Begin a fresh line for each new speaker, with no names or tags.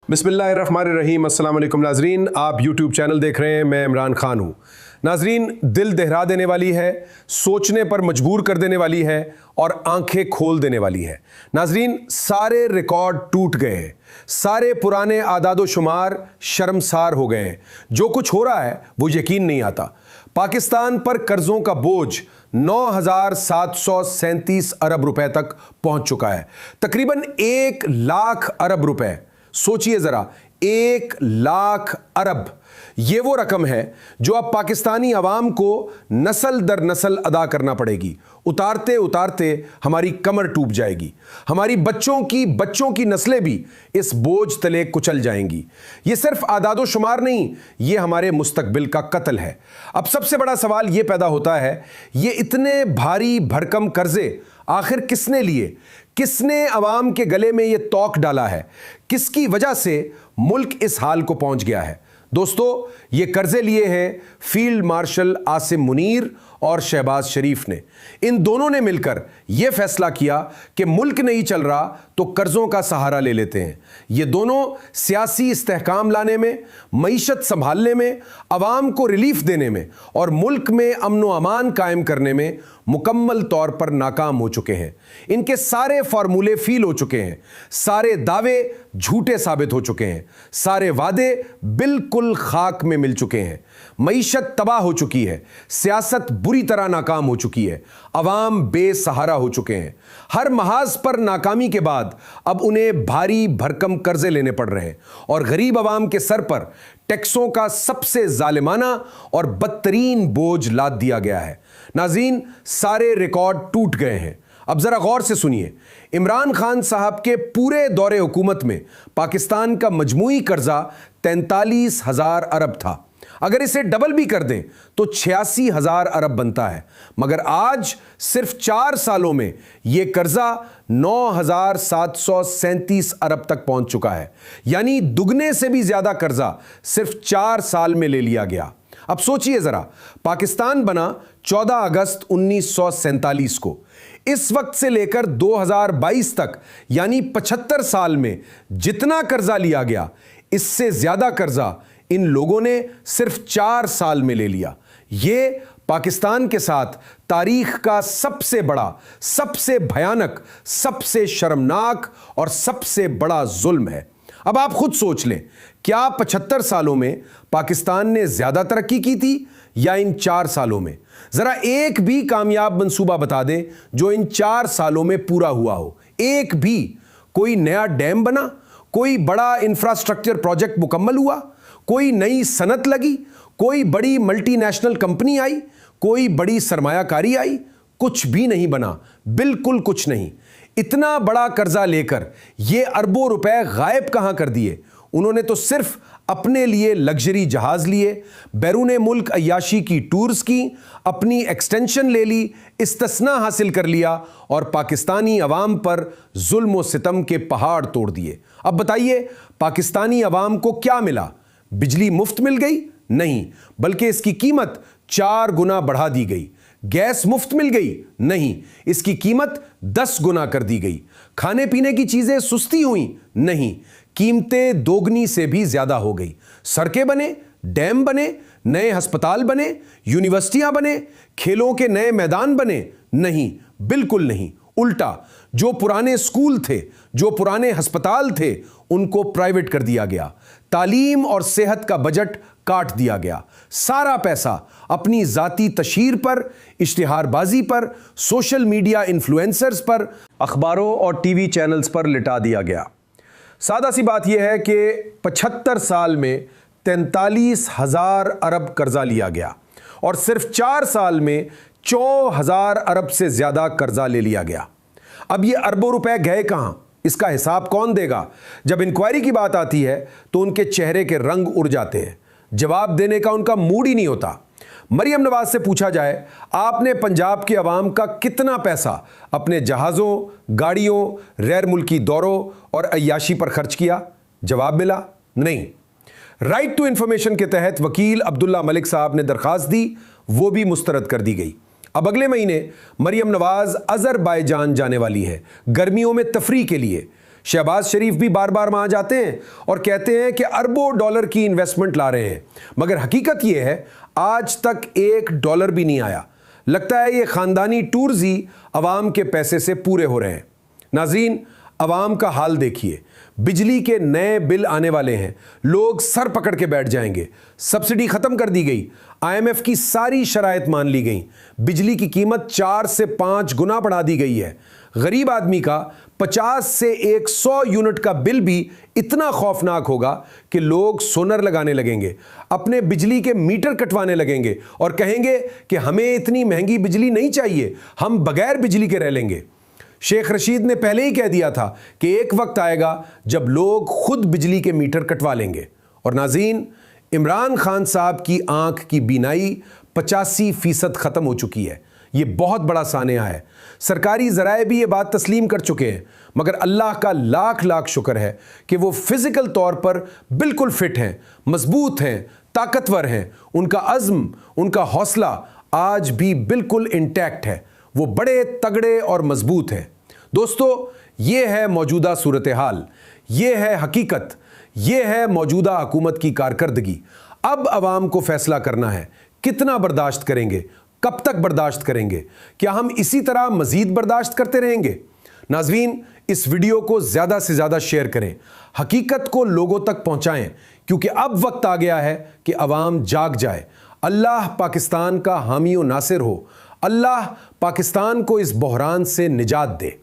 बिस्मिल्लाहिर्रहमानिर्रहीम। अस्सलाम वालेकुम नाजरीन, आप यूट्यूब चैनल देख रहे हैं। मैं इमरान खान हूँ। नाजरीन, दिल दहरा देने वाली है, सोचने पर मजबूर कर देने वाली है और आंखें खोल देने वाली है। नाजरीन, सारे रिकॉर्ड टूट गए हैं, सारे पुराने आदादो शुमार शर्मसार हो गए हैं। जो कुछ हो रहा है वो यकीन नहीं आता। पाकिस्तान पर कर्जों का बोझ 9,737 अरब रुपए तक पहुंच चुका है। तकरीबन 1 लाख अरब रुपए। सोचिए जरा, 1 लाख अरब। ये वो रकम है जो अब पाकिस्तानी अवाम को नस्ल दर नस्ल अदा करना पड़ेगी। उतारते उतारते हमारी कमर टूट जाएगी। हमारी बच्चों की नस्लें भी इस बोझ तले कुचल जाएंगी। ये सिर्फ आदादो शुमार नहीं, ये हमारे मुस्तकबिल का कत्ल है। अब सबसे बड़ा सवाल ये पैदा होता है, ये इतने भारी भरकम कर्जे आखिर किसने लिए? किसने अवाम के गले में ये तौक डाला है? किसकी वजह से मुल्क इस हाल को पहुंच गया है? दोस्तों, ये कर्जे लिए हैं फील्ड मार्शल आसिम मुनीर और शहबाज शरीफ ने। इन दोनों ने मिलकर यह फैसला किया कि मुल्क नहीं चल रहा तो कर्जों का सहारा ले लेते हैं। ये दोनों सियासी इस्तेहकाम लाने में, मईशत संभालने में, अवाम को रिलीफ देने में और मुल्क में अमन व अमान कायम करने में मुकम्मल तौर पर नाकाम हो चुके हैं। इनके सारे फार्मूले फील हो चुके हैं, सारे दावे झूठे साबित हो चुके हैं, सारे वादे बिल्कुल खाक में मिल चुके हैं। मईशत तबाह हो चुकी है, सियासत बुरी तरह नाकाम हो चुकी है, अवाम बेसहारा हो चुके हैं। हर महाज पर नाकामी के बाद अब उन्हें भारी भरकम कर्जे लेने पड़ रहे हैं और गरीब अवाम के सर पर टैक्सों का सबसे जालिमाना और बदतरीन बोझ लाद दिया गया है। नाज़रीन, सारे रिकॉर्ड टूट गए हैं। अब जरा गौर से सुनिए। इमरान खान साहब के पूरे दौरे हुकूमत में पाकिस्तान का मजमूई कर्जा 43,000 अरब था। अगर इसे डबल भी कर दें तो 86,000 अरब बनता है। मगर आज सिर्फ 4 सालों में यह कर्जा 9,737 अरब तक पहुंच चुका है। यानी दुगने से भी ज्यादा कर्जा सिर्फ 4 साल में ले लिया गया। अब सोचिए जरा, पाकिस्तान बना 14 अगस्त 1947 को। इस वक्त से लेकर 2022 तक यानी 75 साल में जितना कर्जा लिया गया, इससे ज्यादा कर्जा इन लोगों ने सिर्फ 4 साल में ले लिया। ये पाकिस्तान के साथ तारीख का सबसे बड़ा, सबसे भयानक, सबसे शर्मनाक और सबसे बड़ा जुल्म है। अब आप खुद सोच लें, क्या 75 सालों में पाकिस्तान ने ज्यादा तरक्की की थी या इन 4 सालों में? जरा एक भी कामयाब मंसूबा बता दें जो इन 4 सालों में पूरा हुआ हो। एक भी। कोई नया डैम बना? कोई बड़ा इंफ्रास्ट्रक्चर प्रोजेक्ट मुकम्मल हुआ? कोई नई सनत लगी? कोई बड़ी मल्टीनेशनल कंपनी आई? कोई बड़ी सरमायाकारी आई? कुछ भी नहीं बना, बिल्कुल कुछ नहीं। इतना बड़ा कर्जा लेकर ये अरबों रुपए गायब कहां कर दिए? उन्होंने तो सिर्फ अपने लिए लग्जरी जहाज लिए, बैरून मुल्क अय्याशी की टूर्स की, अपनी एक्सटेंशन ली, इस्तिस्ना हासिल कर लिया और पाकिस्तानी अवाम पर जुल्म व सितम के पहाड़ तोड़ दिए। अब बताइए, पाकिस्तानी अवाम को क्या मिला? बिजली मुफ्त मिल गई? नहीं, बल्कि इसकी कीमत 4 गुना बढ़ा दी गई। गैस मुफ्त मिल गई? नहीं, इसकी कीमत 10 गुना कर दी गई। खाने पीने की चीजें सस्ती हुई? नहीं, कीमतें दोगुनी से भी ज्यादा हो गई। सड़कें बने, डैम बने, नए अस्पताल बने, यूनिवर्सिटियां बने, खेलों के नए मैदान बने? नहीं, बिल्कुल नहीं। उल्टा, जो पुराने स्कूल थे, जो पुराने अस्पताल थे, उनको प्राइवेट कर दिया गया। तालीम और सेहत का बजट काट दिया गया। सारा पैसा अपनी जाती तशहीर पर, इश्तिहारबाजी पर, सोशल मीडिया इन्फ्लुएंसर्स पर, अखबारों और टीवी चैनल्स पर लिटा दिया गया। सादा सी बात यह है कि 75 साल में 43,000 अरब कर्जा लिया गया और सिर्फ 4 साल में 4,000 अरब से ज्यादा कर्जा ले लिया गया। अब ये अरबों रुपए गए कहां? इसका हिसाब कौन देगा? जब इंक्वायरी की बात आती है तो उनके चेहरे के रंग उड़ जाते हैं। जवाब देने का उनका मूड ही नहीं होता। मरियम नवाज से पूछा जाए, आपने पंजाब के अवाम का कितना पैसा अपने जहाज़ों, गाड़ियों, गैर मुल्की दौरों और अय्याशी पर खर्च किया? जवाब मिला नहीं। राइट टू इंफॉर्मेशन के तहत वकील अब्दुल्ला मलिक साहब ने दरखास्त दी, वो भी मुस्तरद कर दी गई। अब अगले महीने मरियम नवाज अजरबैजान जाने वाली है गर्मियों में तफरी के लिए। शहबाज शरीफ भी बार बार वहां जाते हैं और कहते हैं कि अरबों डॉलर की इन्वेस्टमेंट ला रहे हैं, मगर हकीकत यह है आज तक $1 भी नहीं आया। लगता है ये खानदानी टूर्स ही अवाम के पैसे से पूरे हो रहे हैं। नाज़रीन, अवाम का हाल देखिए, बिजली के नए बिल आने वाले हैं, लोग सर पकड़ के बैठ जाएंगे। सब्सिडी खत्म कर दी गई, IMF की सारी शराइत मान ली गई, बिजली की कीमत 4 से 5 गुना बढ़ा दी गई है। गरीब आदमी का 50 से 100 यूनिट का बिल भी इतना खौफनाक होगा कि लोग सोलर लगाने लगेंगे, अपने बिजली के मीटर कटवाने लगेंगे और कहेंगे कि हमें इतनी महंगी बिजली नहीं चाहिए, हम बगैर बिजली के रह लेंगे। शेख रशीद ने पहले ही कह दिया था कि एक वक्त आएगा जब लोग खुद बिजली के मीटर कटवा लेंगे। और नाज़रीन, इमरान खान साहब की आंख की बीनाई 85% खत्म हो चुकी है। ये बहुत बड़ा सानिया है। सरकारी ज़राए भी ये बात तस्लीम कर चुके हैं, मगर अल्लाह का लाख लाख शुक्र है कि वो फिज़िकल तौर पर बिल्कुल फिट हैं, मजबूत हैं, ताकतवर हैं। उनका अज़्म, उनका हौसला आज भी बिल्कुल इंटैक्ट है। वो बड़े तगड़े और मजबूत हैं। दोस्तों, ये है मौजूदा सूरत हाल, ये है हकीकत, ये है मौजूदा हुकूमत की कारकर्दगी। अब अवाम को फैसला करना है, कितना बर्दाश्त करेंगे, कब तक बर्दाश्त करेंगे, क्या हम इसी तरह मजीद बर्दाश्त करते रहेंगे? नाज़रीन, इस वीडियो को ज़्यादा से ज़्यादा शेयर करें, हकीकत को लोगों तक पहुँचाएं, क्योंकि अब वक्त आ गया है कि अवाम जाग जाए। अल्लाह पाकिस्तान का हामी व नासिर हो। अल्लाह पाकिस्तान को इस बहरान से निजात दे।